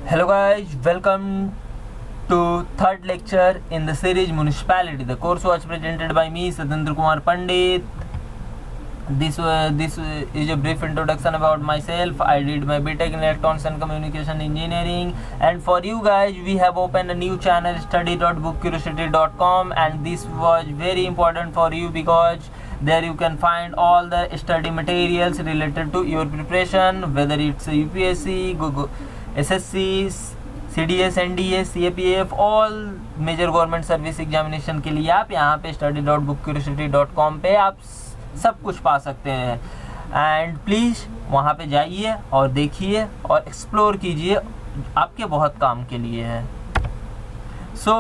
Hello guys, welcome to third lecture in the series Municipality. The course was presented by me, Satendra Kumar Pandit. This is a brief introduction about myself. I did my BTech in Electronics and Communication Engineering, and for you guys we have opened a new channel, study.bookcuriosity.com, and this was very important for you because there you can find all the study materials related to your preparation, whether it's UPSC, Google SSC, CDS, NDA, CAPF, all major government service examination के लिए आप यहाँ पे study.bookcuriosity.com पे आप सब कुछ पा सकते हैं। एंड प्लीज़ वहाँ पे जाइए और देखिए और एक्सप्लोर कीजिए, आपके बहुत काम के लिए है। So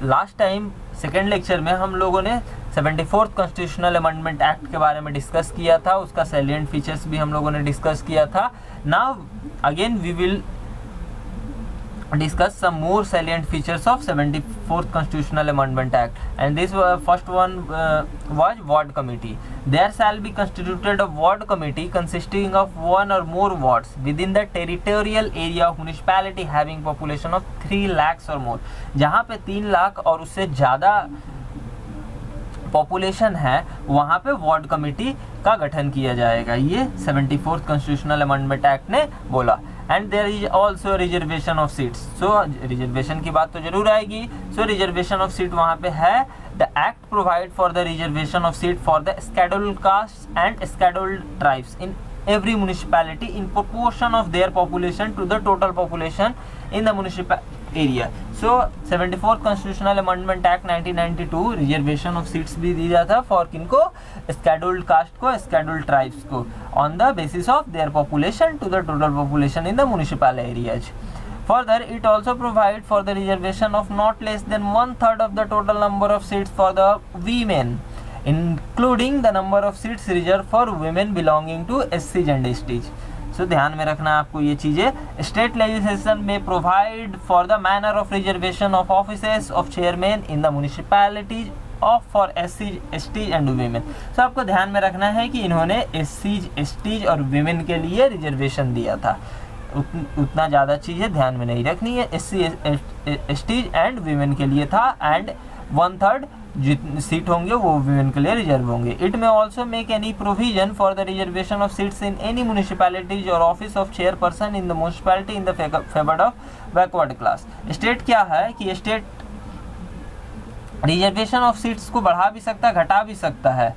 last time second lecture में हम लोगों ने 74th कॉन्स्टिट्यूशनल अमेंडमेंट एक्ट के बारे में डिस्कस किया था, उसका सैलिएंट फीचर्स भी हम लोगों ने डिस्कस किया था। Now again we will discuss some more salient features of 74th Constitutional Amendment Act, and this first one was ward committee. There shall be constituted a ward committee consisting of one or more wards within the territorial area of municipality having population of 3 lakhs or more. जहाँ पे 3 लाख और उससे ज़्यादा population है वहाँ पे ward committee का गठन किया जाएगा, ये 74th कॉन्स्टिट्यूशनल अमेंडमेंट एक्ट ने बोला। And there is also reservation of seats. So reservation की बात तो जरूर आएगी। सो रिजर्वेशन ऑफ सीट वहाँ पे है। The act provide for the reservation of seat for the scheduled cast and scheduled tribes in every municipality in proportion of their population to the total population in the municipal area. So 74th Constitutional Amendment Act 1992 reservation of seats भी दी जाता for किनको, scheduled caste को, scheduled tribes को, on the basis of their population to the total population in the municipal areas. Further, it also provide for the reservation of not less than 1/3 of the total number of seats for the women, including the number of seats reserved for women belonging to SCs and STs. So ध्यान में रखना आपको ये चीज़ें। State legislation में provide for the manner of reservation of offices of chairman in the municipalities of for SCs, STs and women. So आपको ध्यान में रखना है कि इन्होंने SCs, STs और वीमेन के लिए रिजर्वेशन दिया था। उतना ज़्यादा चीज़ें ध्यान में नहीं रखनी है। SCs, STs एंड वीमेन के लिए था, एंड 1/3 जितनी सीट होंगे वो वुमेन के लिए रिजर्व होंगे। It may also make any provision for the reservation of seats in any municipalities और office of chairperson in the municipality in the favour of backward class. State क्या है कि स्टेट रिजर्वेशन ऑफ सीट्स को बढ़ा भी सकता है, घटा भी सकता है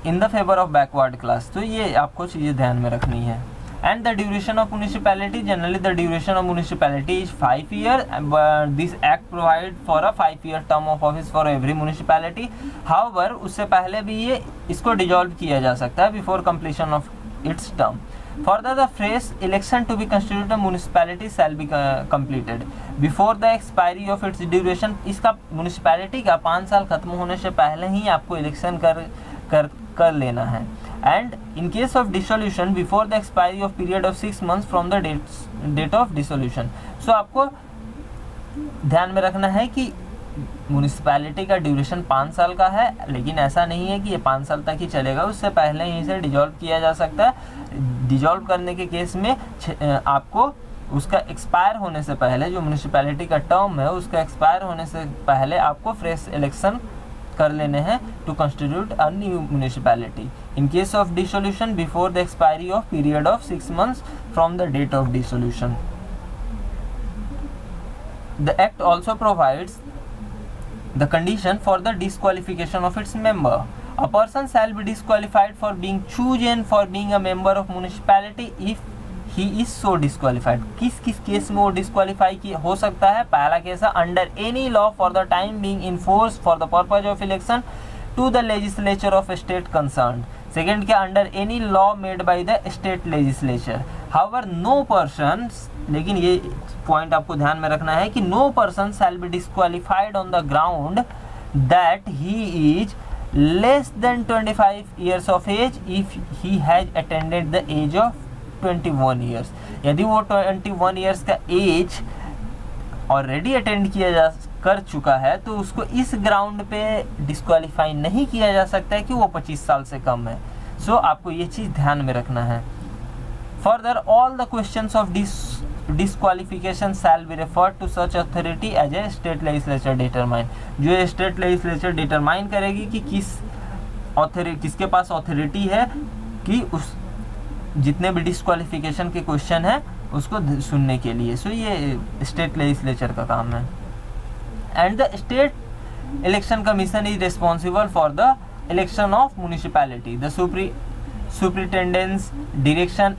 इन the favour of backward class. तो ये आपको चीज़ें ध्यान में रखनी है। And the duration of municipality, generally the duration of municipality is 5 years, but this act provide for a 5-year term of office for every municipality. However, उससे पहले भी ये इसको dissolve किया जा सकता है before completion of its term. Further, the phrase election to be constituted a municipality shall be completed before the expiry of its duration. इसका municipality का 5 साल खत्म होने से पहले ही आपको इलेक्शन कर लेना है। And in case of dissolution before the expiry of period of 6 months from the date of dissolution. So आपको ध्यान में रखना है कि म्युनिसिपैलिटी का ड्यूरेशन 5 साल का है, लेकिन ऐसा नहीं है कि ये 5 साल तक ही चलेगा, उससे पहले ही इसे डिजॉल्व किया जा सकता है। डिजॉल्व करने के केस में आपको उसका एक्सपायर होने से पहले, जो म्युनिसिपैलिटी का टर्म है उसका एक्सपायर होने से पहले आपको फ्रेश इलेक्शन कर लेने हैं to constitute a new municipality. In case of dissolution before the expiry of period of 6 months from the date of dissolution. The act also provides the condition for the disqualification of its member. A person shall be disqualified for being chosen for being a member of municipality if he is so disqualified. किस किस case में वो disqualify हो सकता है? पहला case है under any law for the time being in force for the purpose of election to the legislature of state concern. Second क्या, under any law made by the state legislature. However no person, लेकिन ये point आपको ध्यान में रखना है कि no person shall be disqualified on the ground that he is less than 25 years of age if he has attained the age of 21 years। यदि वो 21 years का एज ऑलरेडी अटेंड किया कर चुका है तो उसको इस ग्राउंड पे डिस्क्वालीफाई नहीं किया जा सकता है कि वो 25 साल से कम है। सो आपको ये चीज़ ध्यान में रखना है। Further, all the questions of disqualification shall be referred to such authority as a state legislature determine. जो स्टेट लेजिस्लेचर डिटरमाइन करेगी कि किसके पास अथॉरिटी है कि उस जितने भी डिस्क्वालिफिकेशन के क्वेश्चन है उसको सुनने के लिए. सो ये स्टेट लेजिस्लेचर का काम है. And the state election commission is responsible for the election of municipality. The superintendence, direction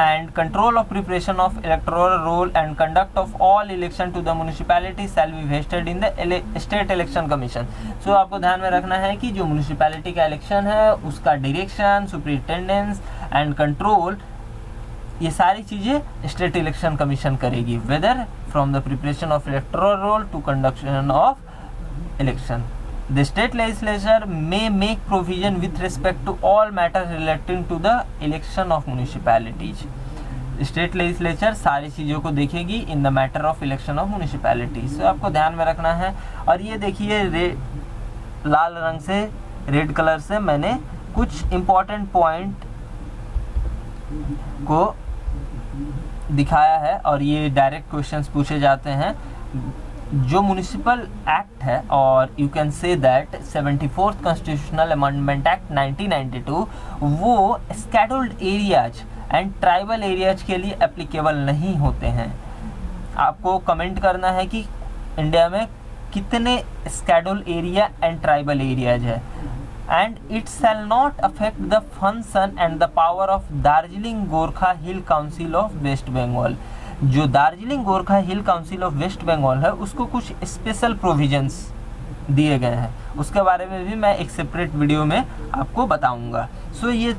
and control of preparation of electoral roll and conduct of all election to the municipality shall be vested in the state election commission. So आपको ध्यान में रखना है कि जो municipality का election है उसका डायरेक्शन, सुपरिटेंडेंस एंड कंट्रोल, ये सारी चीज़ें स्टेट इलेक्शन कमीशन करेगी. Whether from the preparation of electoral roll to conduction of election. The state legislature may make provision with respect to all matters relating to the election of municipalities. State legislature सारी चीज़ों को देखेगी in the matter of election of municipalities. So आपको ध्यान में रखना है. और ये देखिए लाल रंग से, रेड कलर से मैंने कुछ important पॉइंट को दिखाया है और ये डायरेक्ट क्वेश्चंस पूछे जाते हैं. जो म्यूनिसिपल एक्ट है और you can say that 74th constitutional amendment act 1992 वो scheduled areas and tribal areas के लिए एप्लीकेबल नहीं होते हैं. आपको कमेंट करना है कि इंडिया में कितने schedule area and tribal areas है. And it shall not affect the function and the power of Darjeeling Gorkha hill council of West Bengal. जो Darjeeling Gorkha hill council of West Bengal है उसको कुछ स्पेशल प्रोविजंस दिए गए हैं, उसके बारे में भी मैं एक सेपरेट वीडियो में आपको बताऊंगा. सो ये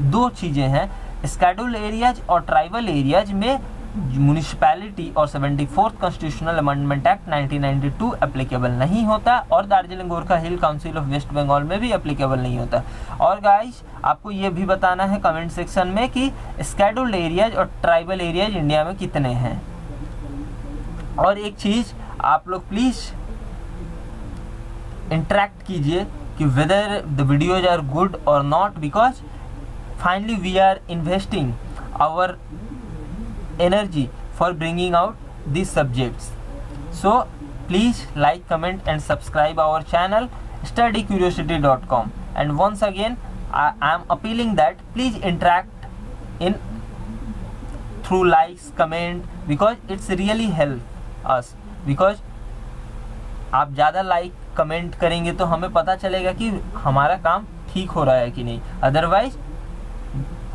दो चीज़ें हैं, स्केड्यूल एरियाज और ट्राइबल एरियाज में म्यूनिसिपैलिटी और 74th constitutional amendment act 1992 applicable नहीं होता और Darjeeling Gorkha hill council of West Bengal में भी एप्लीकेबल नहीं होता. और गाइस आपको ये भी बताना है कमेंट सेक्शन में कि स्केड्यूल्ड एरियाज और ट्राइबल एरियाज इंडिया में कितने हैं. और एक चीज़ आप लोग प्लीज़ इंटरेक्ट कीजिए कि whether the videos are good और not, because finally we are investing our energy for bringing out these subjects. So please like, comment and subscribe our channel studycuriosity.com. and once again I am appealing that please interact in through likes, comment, because it's really help us, because आप ज़्यादा like comment करेंगे तो हमें पता चलेगा कि हमारा काम ठीक हो रहा है कि नहीं, अदरवाइज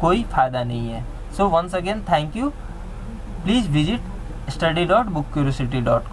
कोई फ़ायदा नहीं है. So once again thank you. Please visit study.bookcuriosity.com.